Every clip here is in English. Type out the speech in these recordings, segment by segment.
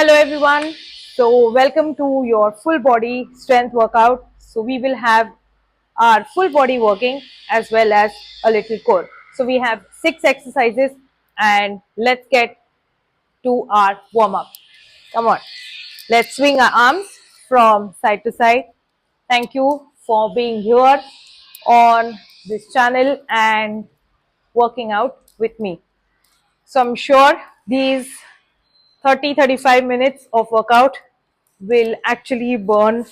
Hello everyone. So welcome to your full body strength workout. So we will have our full body working as well as a little core. So we have 6 exercises and let's get to our warm up. Come on. Let's swing our arms from side to side. Thank you for being here on this channel and working out with me. So I'm sure these 30-35 minutes of workout will actually burn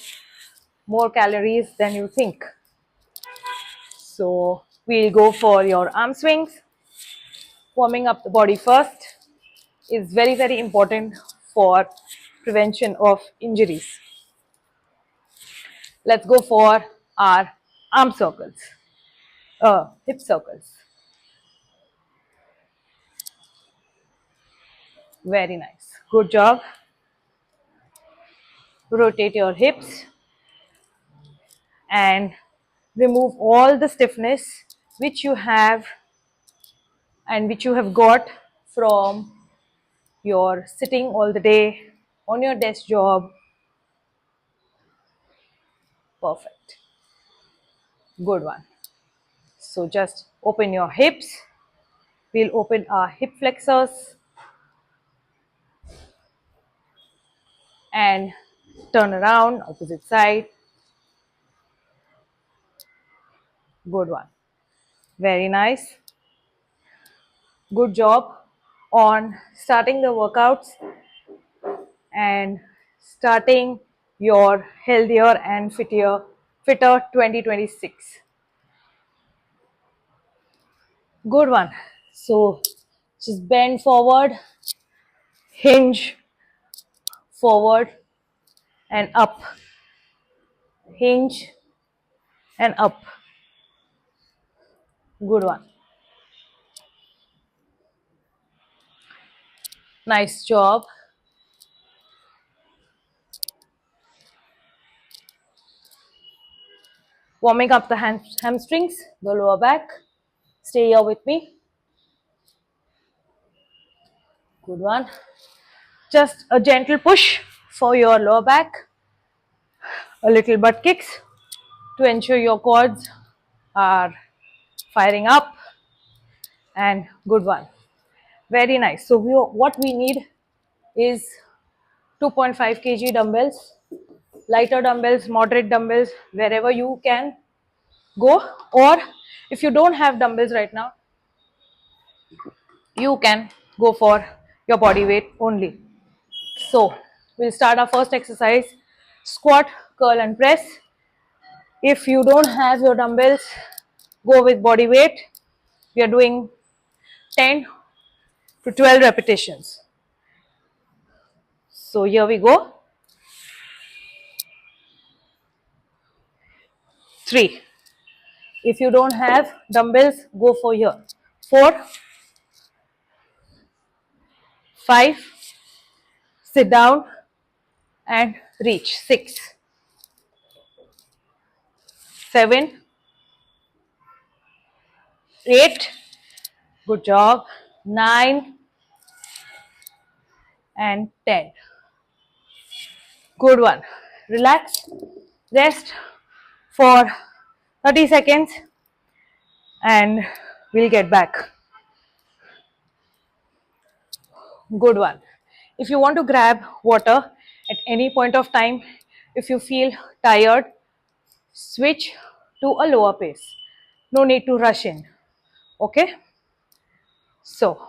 more calories than you think. So we'll go for your arm swings. Warming up the body first is very important for prevention of injuries. Let's go for our arm circles, hip circles. Very nice. Good job. Rotate your hips and remove all the stiffness which you have and which you have got from your sitting all the day on your desk job. Perfect. Good one. So just open your hips. We'll open our hip flexors and turn around opposite side. Good one. Very nice. Good job on starting the workouts and starting your healthier and fitter 2026. Good one. So just bend forward, hinge forward and up, hinge and up. Good one. Nice job. Warming up the hamstrings, the lower back. Stay here with me. Good one. Just a gentle push for your lower back. A little butt kicks to ensure your quads are firing up. And good one. Very nice. So what we need is 2.5 kg dumbbells, lighter dumbbells, moderate dumbbells, wherever you can go. Or if you don't have dumbbells right now, you can go for your body weight only. So we'll start our first exercise, squat, curl and press. If you don't have your dumbbells, go with body weight. We are doing 10 to 12 repetitions. So here we go. 3. If you don't have dumbbells, go for here. 4, 5, sit down and reach. 6, 7, 8, good job. 9 and 10. Good one. Relax, rest for 30 seconds and we'll get back. Good one. If you want to grab water at any point of time, if you feel tired, switch to a lower pace. No need to rush in. Okay? So,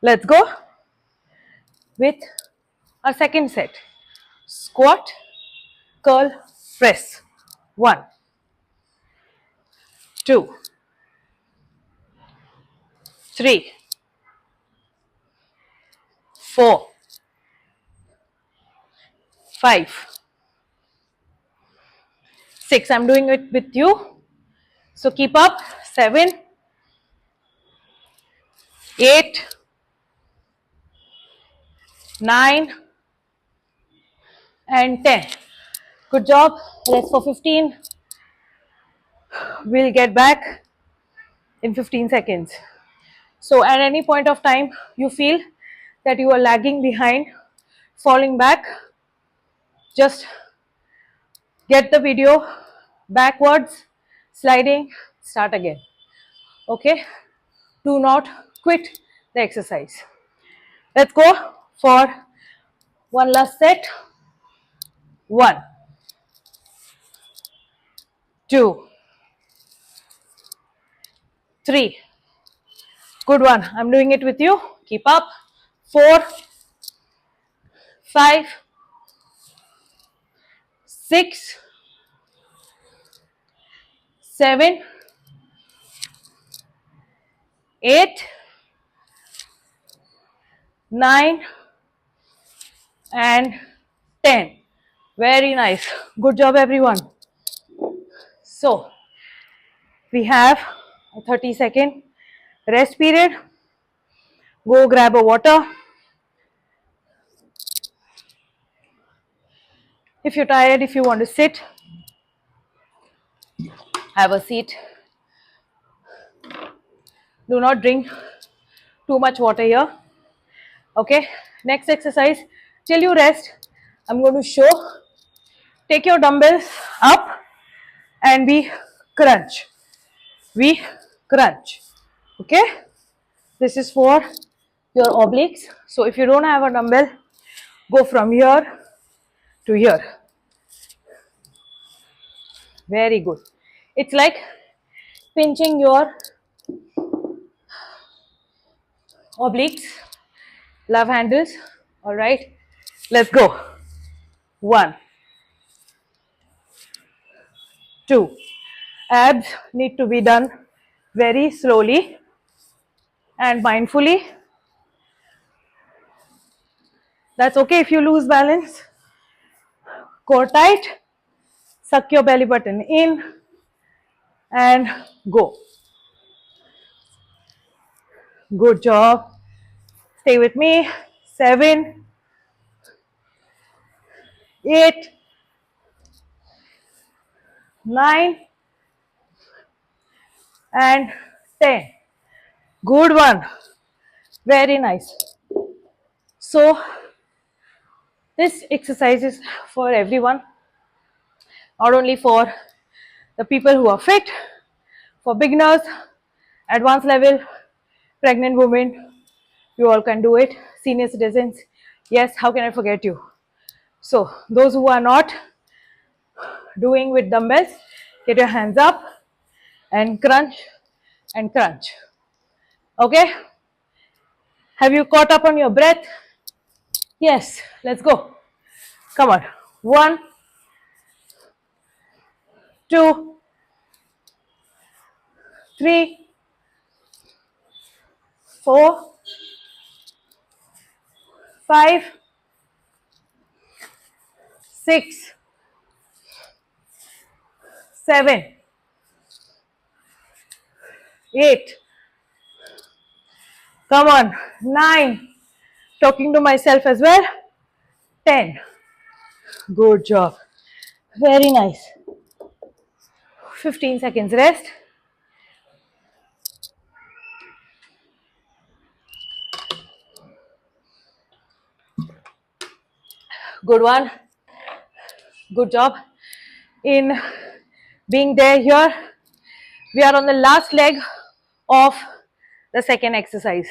let's go with our second set. Squat, curl, press. 1, 2, 3, 4, 5, 6. I'm doing it with you. So keep up. 7, 8, 9 and 10. Good job. Rest for 15. We'll get back in 15 seconds. So at any point of time you feel that you are lagging behind, falling back, just get the video backwards, sliding, start again. Okay, do not quit the exercise. Let's go for one last set. 1, 2, 3. Good one. I'm doing it with you. Keep up. 4, 5, 6, 7, 8, 9, and 10. Very nice. Good job, everyone. So, we have a 30-second rest period. Go grab a water. If you're tired, if you want to sit, have a seat. Do not drink too much water here. Okay, next exercise. Till you rest, I'm going to show. Take your dumbbells up and we crunch. We crunch. Okay, this is for your obliques. So if you don't have a dumbbell, go from here to here. Very good. It's like pinching your obliques, love handles. All right, let's go. 1, 2. Abs need to be done very slowly and mindfully. That's okay if you lose balance. Core tight, suck your belly button in and go. Good job. Stay with me. 7, 8, 9, and 10. Good one. Very nice. So, this exercise is for everyone, not only for the people who are fit, for beginners, advanced level, pregnant women, you all can do it. Senior citizens, yes, how can I forget you? So, those who are not doing with dumbbells, get your hands up and crunch and crunch. Okay? Have you caught up on your breath? Yes, let's go. Come on. 1, 2, 3, 4, 5, 6, 7, 8. Come on. 9. Talking to myself as well. 10. Good job. Very nice. 15 seconds rest. Good one. Good job. In being there here, we are on the last leg of the second exercise.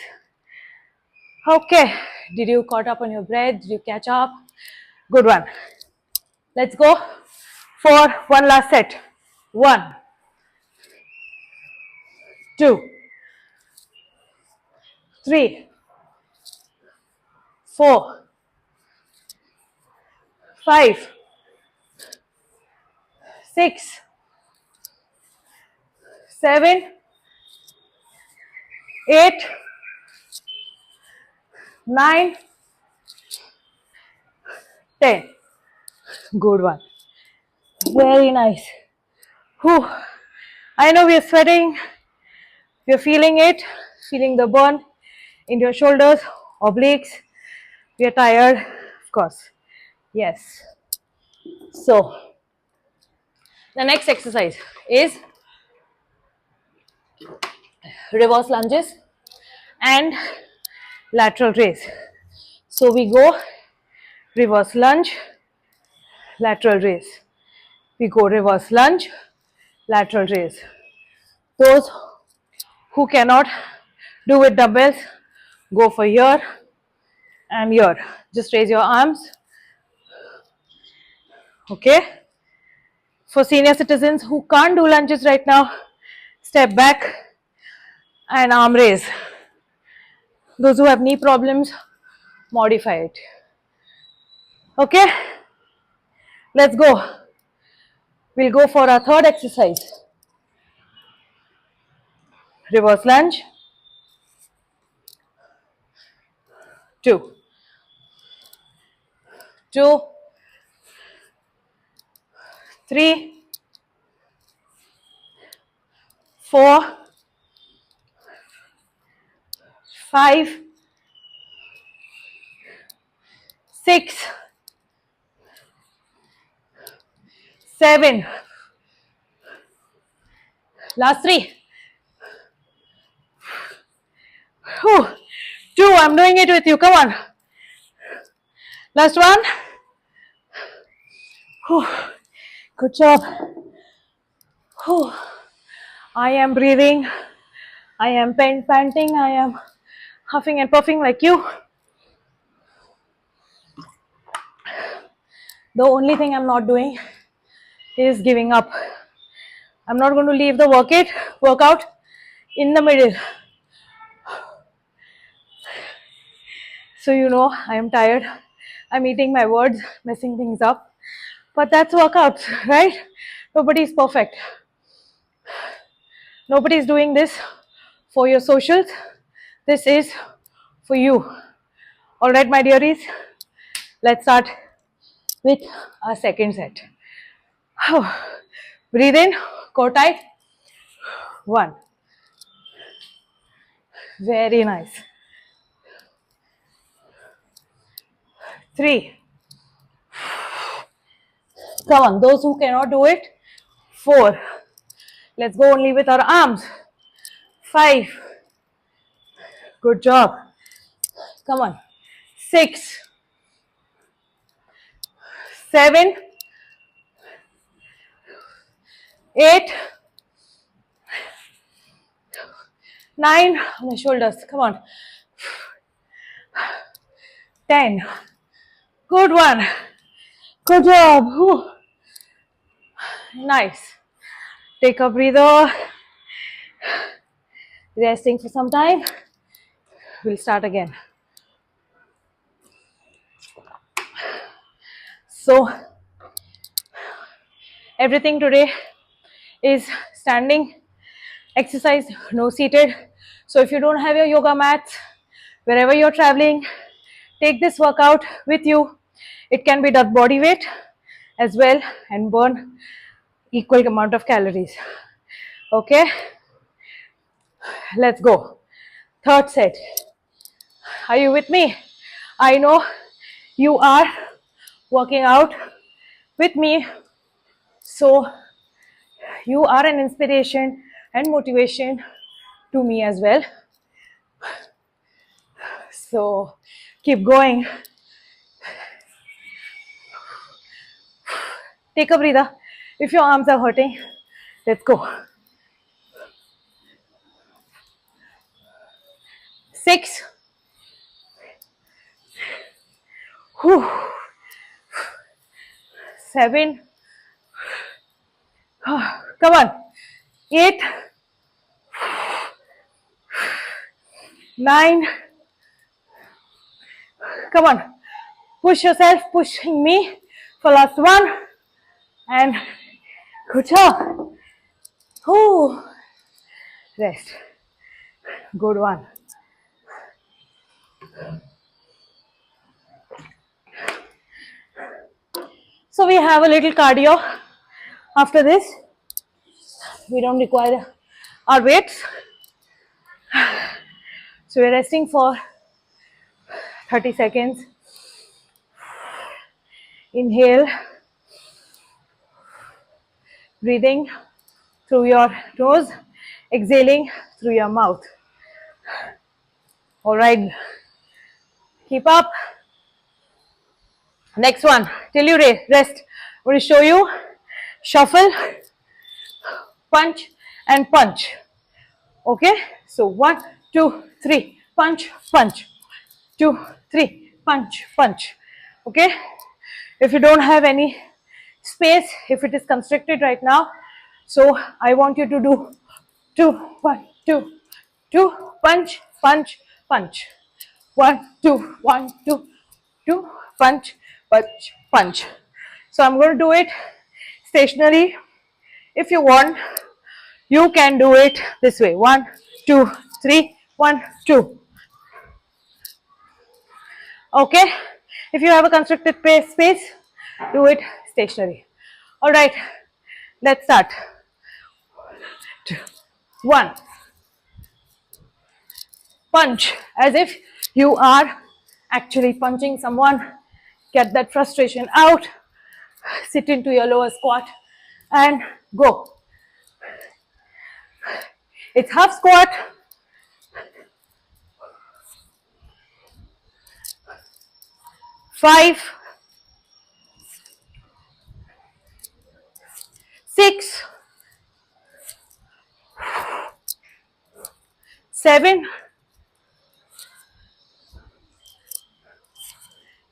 Okay. Did you caught up on your breath? Did you catch up? Good one. Let's go for one last set. 1, 2, 3, 4, 5, 6, 7, 8, 9, 10. Good one. Very nice. Whew. I know we are sweating. We are feeling it, feeling the burn in your shoulders, obliques. We are tired, of course. Yes. So, the next exercise is reverse lunges and lateral raise. So, we go reverse lunge, lateral raise. We go reverse lunge, lateral raise. Those who cannot do with dumbbells, go for here and here. Just raise your arms. Okay. For senior citizens who can't do lunges right now, step back and arm raise. Those who have knee problems, modify it. Okay. Let's go. We'll go for our third exercise. Reverse lunge. 2, 2, 3, 4, 5, 6, 7. Last 3. Whew. 2. I'm doing it with you. Come on. Last one. Whew. Good job. Whew. I am breathing. I am panting. I am huffing and puffing like you. The only thing I'm not doing is giving up. I'm not going to leave the workout in the middle. So you know I am tired. I'm eating my words, messing things up. But that's workouts, right? Nobody is perfect. Nobody is doing this for your socials. This is for you. All right, my dearies. Let's start with our second set. Breathe in, core tight. 1. Very nice. 3. Come on, those who cannot do it. 4. Let's go only with our arms. 5. Good job. Come on. 6. 7. 8. 9. My shoulders. Come on. 10. Good one. Good job. Whew. Nice. Take a breather. Resting for some time. We'll start again. So, everything today is standing exercise, no seated. So if you don't have your yoga mats, wherever you're traveling, take this workout with you. It can be done body weight as well and burn equal amount of calories. Okay, let's go. Third set. Are you with me? I know you are working out with me, so you are an inspiration and motivation to me as well. So keep going. Take a breather. If your arms are hurting, let's go. 6. Whew. 7. Come on. 8. 9. Come on. Push yourself, pushing me for last one. And good job. Whew. Rest. Good one. So we have a little cardio after this. We don't require our weights. So we're resting for 30 seconds. Inhale. Breathing through your nose. Exhaling through your mouth. All right. Keep up. Next one, till you rest. I'm going to show you shuffle, punch and punch. Okay, so 1, 2, 3, punch, punch, 2, 3, punch, punch. Okay, if you don't have any space, if it is constricted right now, so I want you to do 2, 1, 2, 2, punch, punch, punch, 1, 2, 1, 2, 2, punch, punch, punch. So I'm going to do it stationary. If you want, you can do it this way. 1, 2, 3, 1, 2. Okay. If you have a constricted space, do it stationary. All right. Let's start. 1. Punch as if you are actually punching someone. Get that frustration out. Sit into your lower squat and go. It's half squat. 5, 6, 7,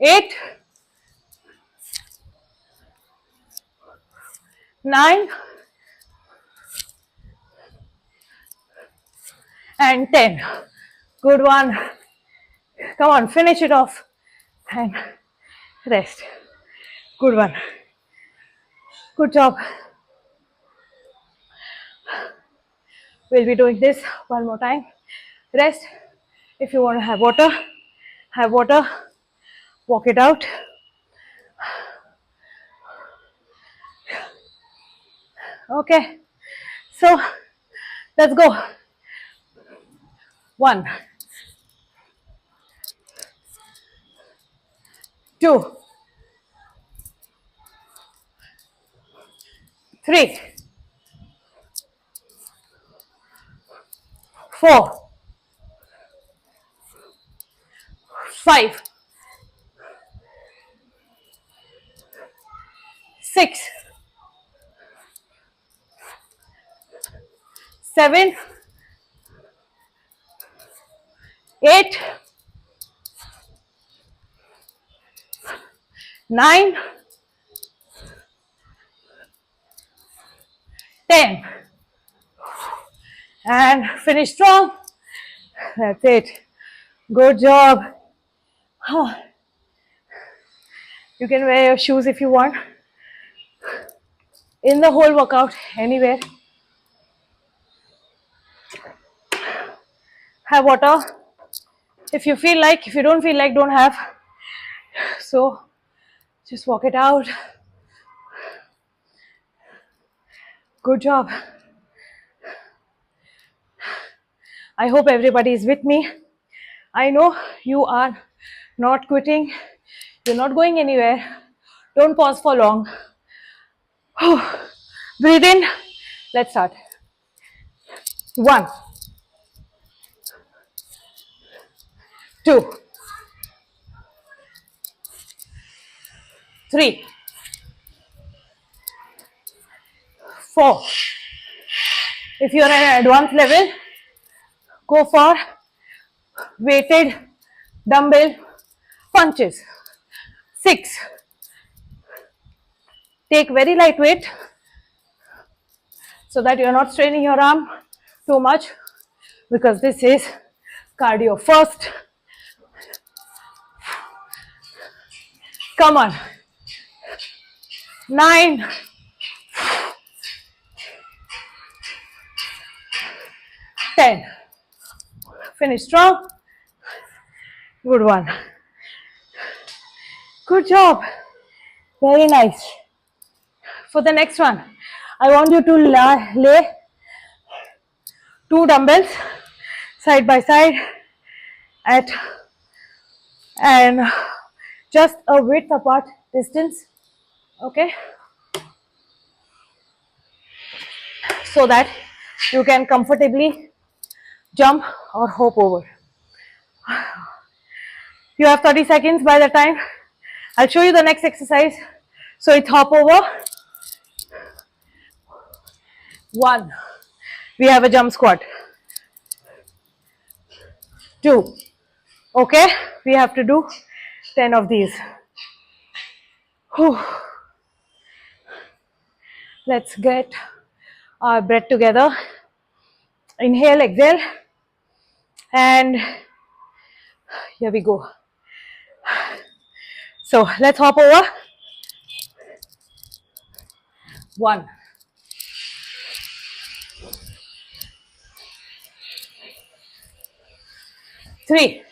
8, 9, and 10. Good one. Come on, finish it off and rest. Good one. Good job. We'll be doing this one more time. Rest. If you want to have water, walk it out. Okay, so let's go. 1, 2, 3, 4, 5, 6, 7, 8, 9, 10. And finish strong. That's it. Good job. You can wear your shoes if you want. In the whole workout, anywhere. Have water. If you feel like, if you don't feel like, don't have. So just walk it out. Good job. I hope everybody is with me. I know you are not quitting. You're not going anywhere. Don't pause for long. Breathe in. Let's start. 1, 2, 3, 4. If you're at an advanced level, go for weighted dumbbell punches. 6. Take very light weight so that you're not straining your arm too much, because this is cardio first. Come on. 9, 10. Finish strong. Good one. Good job. Very nice. For the next one, I want you to lay 2 dumbbells side by side at and just a width apart distance. Okay, so that you can comfortably jump or hop over. You have 30 seconds by the time I'll show you the next exercise. So it's hop over. 1. We have a jump squat. 2. Okay, we have to do 10 of these. Whew. Let's get our breath together. Inhale, exhale, and here we go. So let's hop over. 1. 3.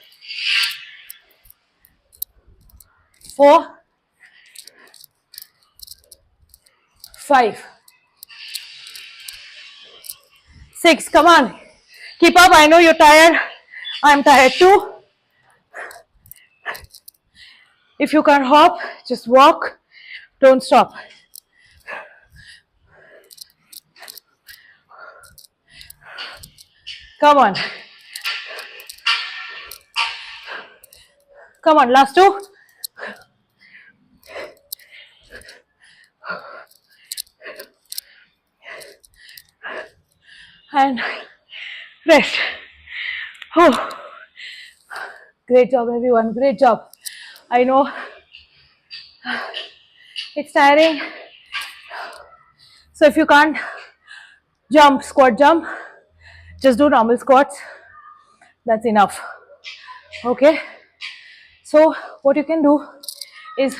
4. 5. 6. Come on. Keep up. I know you're tired. I'm tired too. If you can't hop, just walk. Don't stop. Come on. Come on, last 2. And rest. Oh. Great job, everyone. Great job. I know it's tiring. So if you can't jump, squat jump, just do normal squats. That's enough. Okay. So what you can do is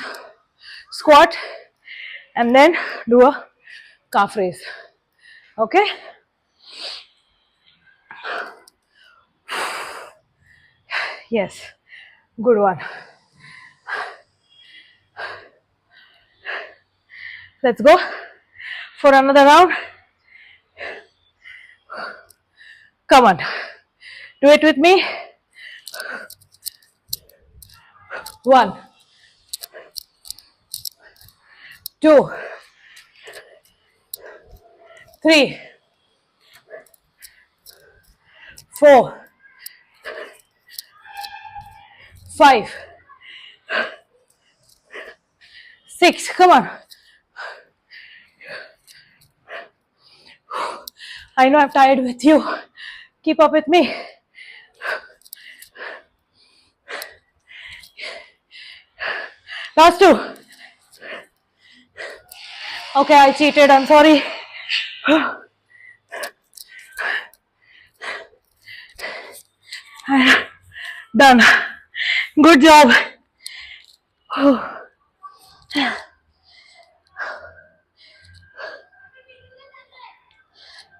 squat and then do a calf raise. Okay. Yes. Good one. Let's go for another round. Come on. Do it with me. 1. 2. 3. 4. 5. 6. Come on. I know I'm tired with you. Keep up with me. Last 2. Okay, I cheated. I'm sorry. Done. Good job.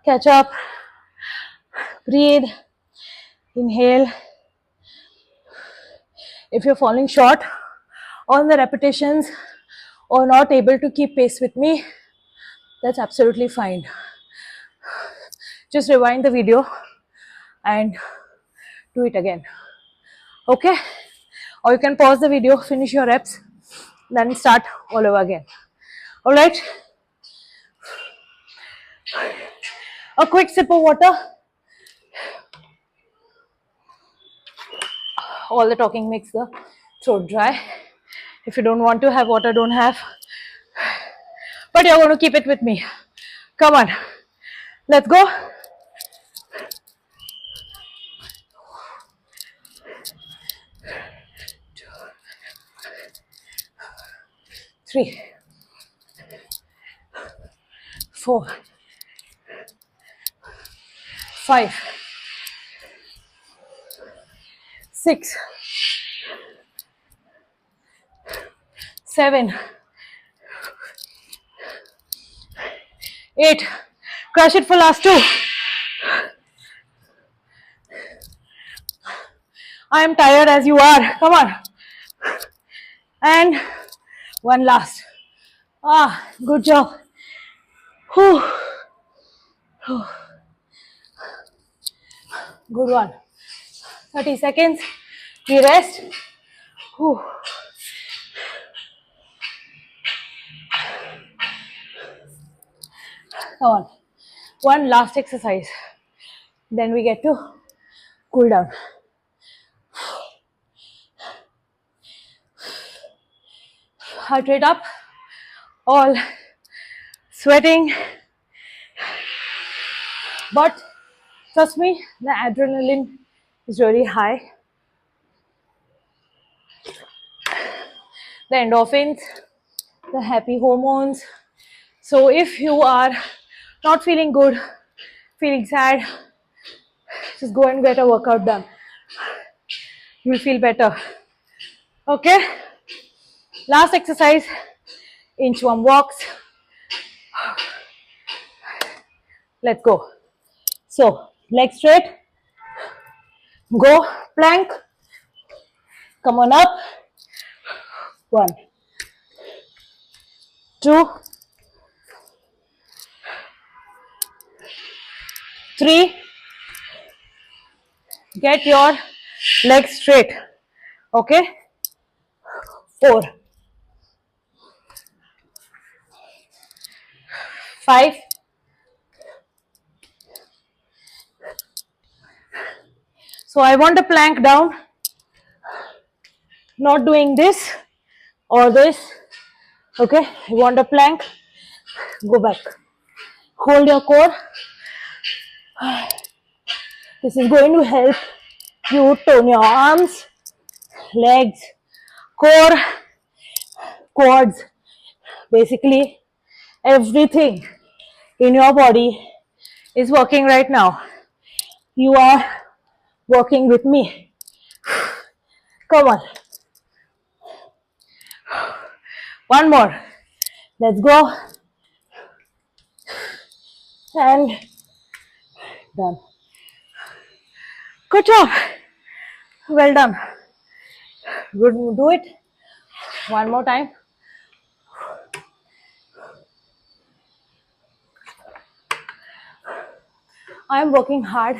Catch up. Breathe. Inhale. If you're falling short on the repetitions or not able to keep pace with me, that's absolutely fine. Just rewind the video and do it again. Okay? Or you can pause the video, finish your reps, then start all over again. Alright? A quick sip of water. All the talking makes the throat dry. If you don't want to have water, don't have. But you're going to keep it with me. Come on. Let's go. 3. 4. 5. 6. 7. 8. Crush it for last 2. I am tired as you are. Come on. And 1 last. Good job. Whew. Whew. Good one. 30 seconds. We rest. Whew. Come on. 1 last exercise. Then we get to cool down. heart rate up, all sweating. But trust me, the adrenaline is really high. The endorphins, the happy hormones. So if you are not feeling good, feeling sad, just go and get a workout done. You will feel better. Okay? Last exercise, inchworm walks. Let's go. So, legs straight. Go, plank. Come on up. 1, 2, 3. Get your legs straight. Okay? 4, 5. So I want a plank down. Not doing this or this. Okay? You want a plank? Go back. Hold your core. This is going to help you tone your arms, legs, core, quads, basically everything in your body is working right now. You are working with me. Come on. One more. Let's go. And done. Good job. Well done. Good. Do it. One more time. I am working hard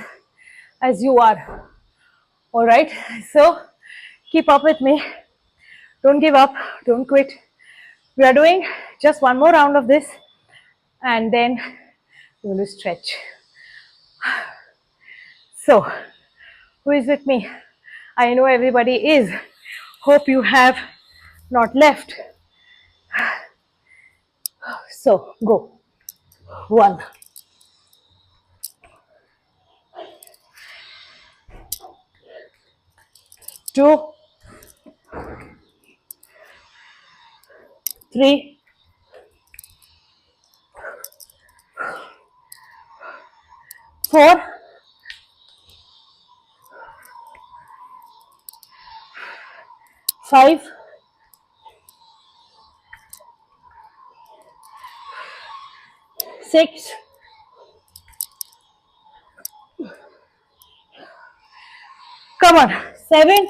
as you are. Alright. So keep up with me. Don't give up. Don't quit. We are doing just one more round of this and then we're going to stretch. So, who is with me? I know everybody is. Hope you have not left. So, go. 1, 2, 3, 4, 5, 6, 7,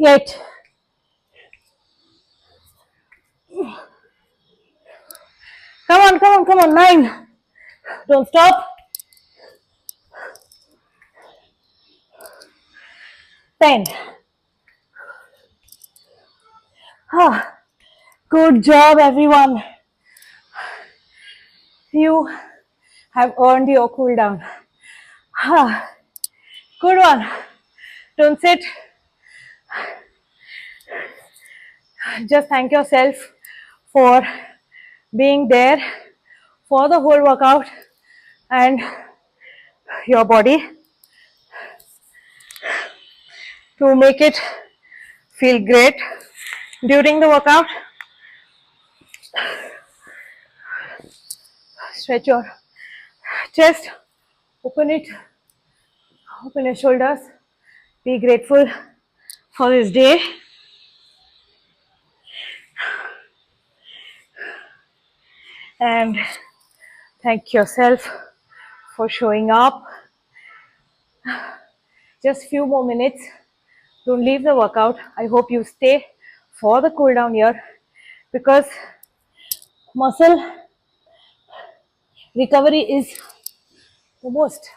8, 9. Don't stop. 10. Good job, everyone. You have earned your cool down. Good one. Don't sit. Just thank yourself for being there for the whole workout and your body to make it feel great during the workout. Stretch your chest, open it, open your shoulders. Be grateful for this day. And thank yourself for showing up. Just few more minutes. Don't leave the workout. I hope you stay for the cool down here because muscle recovery is the most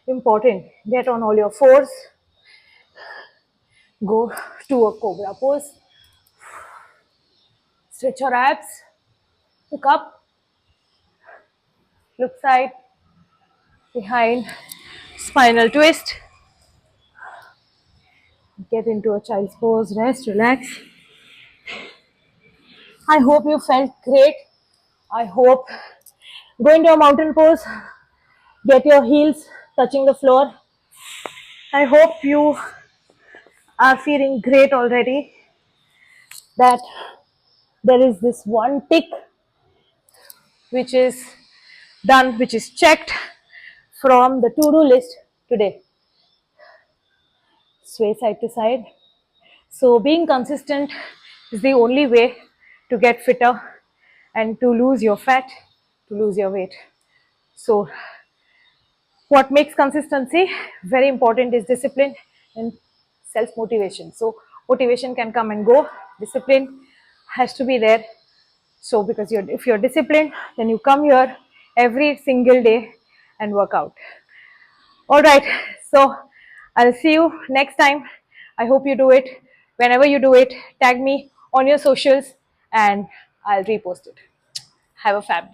important. Get on all your fours. Go to a cobra pose. Stretch your abs. Look up. Look side. Behind. Spinal twist. get into a child's pose, rest, relax. I hope you felt great. I hope go into a mountain pose, get your heels touching the floor. I hope you are feeling great already, that there is this one tick which is done, which is checked from the to-do list today. Sway side to side. So being consistent is the only way to get fitter and to lose your fat, to lose your weight. So what makes consistency very important is discipline and self-motivation. So motivation can come and go, discipline has to be there. So because if you're disciplined, then you come here every single day and work out. All right, so I'll see you next time. I hope you do it. Whenever you do it, tag me on your socials and I'll repost it. Have a fab day.